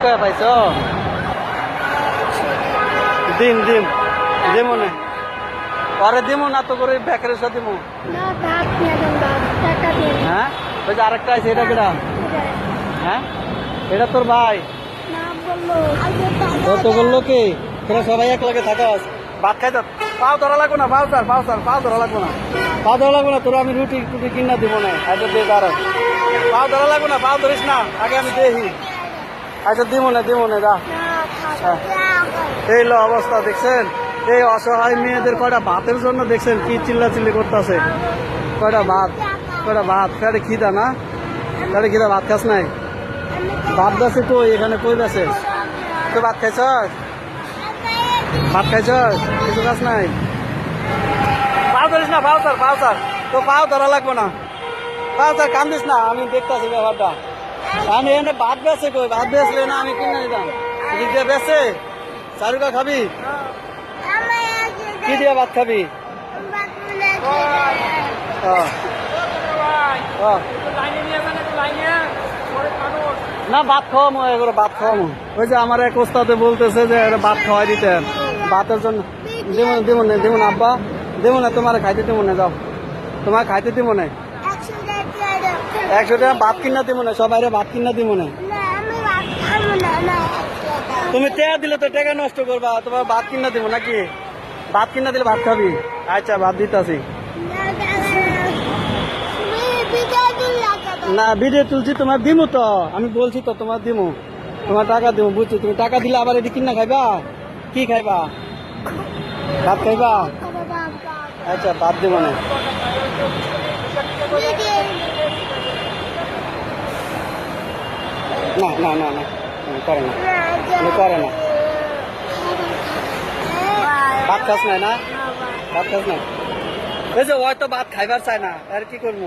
পাইছ দিম দিম দিমু না পরে দিমু না তো করে বেকারের সাথে দিমু হ্যাঁ ওই যে আরেকটা আছে এটা কেটা হ্যাঁ এটা তোর ভাই তো বললো কি তোরা সবাই এক লগে থাকাস ভাত খাই তো পাও ধরা লাগবো না পাও ধরা লাগবো না পাও ধরা লাগবো না তোরা আমি রুটি টুটি কিনা দিব না আচ্ছা দিয়ে দাঁড়াও পাও ধরা লাগবো না পাও ধরিস না আগে আমি দেখি আচ্ছা দিব না যা এই লো অবস্থা দেখছেন এই অসহায় মেয়েদের কয়টা ভাতের জন্য দেখছেন কি চিল্লাচিল্লি করতেছে কয়টা ভাত ফেরে খিদা না ফেরে খিদা ভাত খাস নাই ভাত বেছে তো এখানে কই বেছে তো ভাত খাইছস কিছু কাজ নাই পাও ধরিস না পাও স্যার তো পাও ধরা লাগবো না পাও স্যার কান্দিস না আমি দেখতেছি ব্যাপারটা আমি এখানে ভাত বেছে কই ভাত বেচলে না আমি কিনে নিতাম এদিক দিয়ে বেছে চারুকা খাবি কি দিয়ে ভাত খাবি না ভাত খাওয়ামো এগুলো ভাত খাওয়ামো ওই যে আমার এক ওস্তাদে বলতেছে যে ভাত খাওয়াই দিতেন ভাতের জন্য দিব না আব্বা দিব না তোমার খাইতে দিব না যাও তোমার খাইতে দিব না 100 টাকা ভাত কিনা দিব না সবাই ভাত কিনা দিব না তুমি টাকা দিলে তো টাকা নষ্ট করবা তোমার ভাত কিনা দিব নাকি ভাত কিনা দিলে ভাত খাবি আচ্ছা ভাত দিতাছি না ভিডিও তুলছি তোমার দিমু তো আমি বলছি তো তোমার দিমু তোমার টাকা দিমু বুঝছি তুমি টাকা দিলে আবার এদিকে কিনা খাইবা কি খাইবা ভাত খাইবা আচ্ছা ভাত দিব না না করে না ভাত খাস নাই না ভাত খাস নাই এই যে হয়তো ভাত খাইবার চায় না আর কি করবো